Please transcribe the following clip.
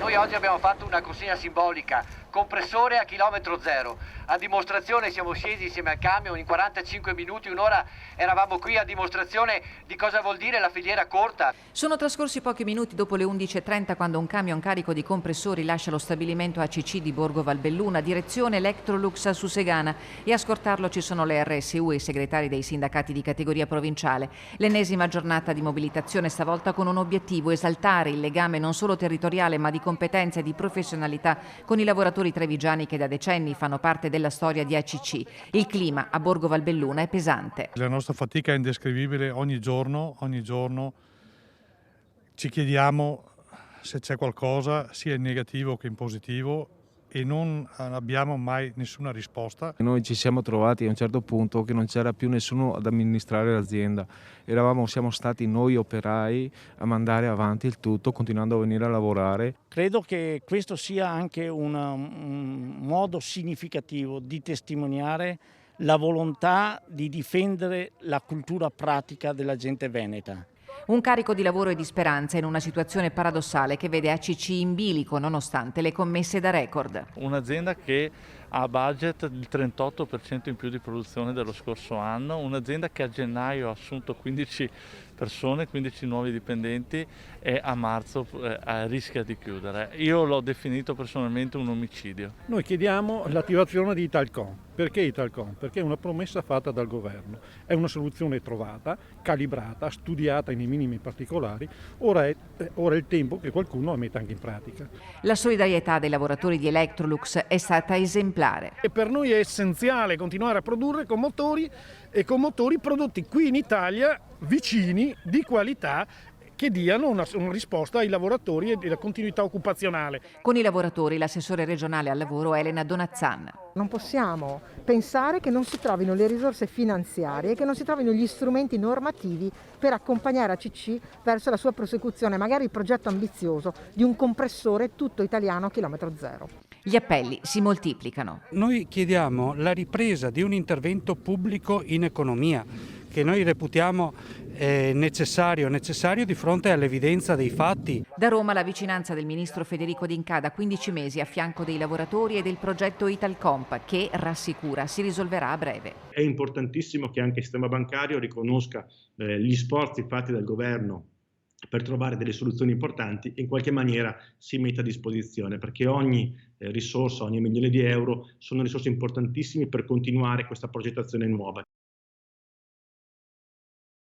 Noi oggi abbiamo fatto una consegna simbolica, compressore a chilometro zero. A dimostrazione siamo scesi insieme al camion in 45 minuti, un'ora eravamo qui a dimostrazione di cosa vuol dire la filiera corta. Sono trascorsi pochi minuti dopo le 11:30 quando un camion carico di compressori lascia lo stabilimento ACC di Borgo Valbelluna, direzione Electrolux a Susegana, e a scortarlo ci sono le RSU e i segretari dei sindacati di categoria provinciale. L'ennesima giornata di mobilitazione, stavolta con un obiettivo: esaltare il legame non solo territoriale ma di competenza e di professionalità con i lavoratori trevigiani che da decenni fanno parte della storia di ACC. Il clima a Borgo Valbelluna è pesante. La nostra fatica è indescrivibile, ogni giorno ci chiediamo se c'è qualcosa sia in negativo che in positivo e non abbiamo mai nessuna risposta. Noi ci siamo trovati a un certo punto che non c'era più nessuno ad amministrare l'azienda. Siamo stati noi operai a mandare avanti il tutto, continuando a venire a lavorare. Credo che questo sia anche un modo significativo di testimoniare la volontà di difendere la cultura pratica della gente veneta. Un carico di lavoro e di speranza in una situazione paradossale che vede ACC in bilico nonostante le commesse da record. Un'azienda che ha budget il 38% in più di produzione dello scorso anno, un'azienda che a gennaio ha assunto 15 persone, 15 nuovi dipendenti e a marzo rischia di chiudere. Io l'ho definito personalmente un omicidio. Noi chiediamo l'attivazione di Italcom. Perché Italcom? Perché è una promessa fatta dal governo, è una soluzione trovata, calibrata, studiata nei minimi particolari, ora è il tempo che qualcuno la metta anche in pratica. La solidarietà dei lavoratori di Electrolux è stata esemplare. E per noi è essenziale continuare a produrre con motori prodotti qui in Italia, vicini, di qualità, che diano una risposta ai lavoratori e alla continuità occupazionale. Con i lavoratori l'assessore regionale al lavoro Elena Donazzan. Non possiamo pensare che non si trovino le risorse finanziarie, che non si trovino gli strumenti normativi per accompagnare ACC verso la sua prosecuzione, magari il progetto ambizioso di un compressore tutto italiano a chilometro zero. Gli appelli si moltiplicano. Noi chiediamo la ripresa di un intervento pubblico in economia che noi reputiamo necessario di fronte all'evidenza dei fatti. Da Roma la vicinanza del ministro Federico D'Incà da 15 mesi a fianco dei lavoratori e del progetto Italcomp che, rassicura, si risolverà a breve. È importantissimo che anche il sistema bancario riconosca gli sforzi fatti dal governo per trovare delle soluzioni importanti e in qualche maniera si metta a disposizione, perché ogni risorsa, ogni milione di euro sono risorse importantissime per continuare questa progettazione nuova.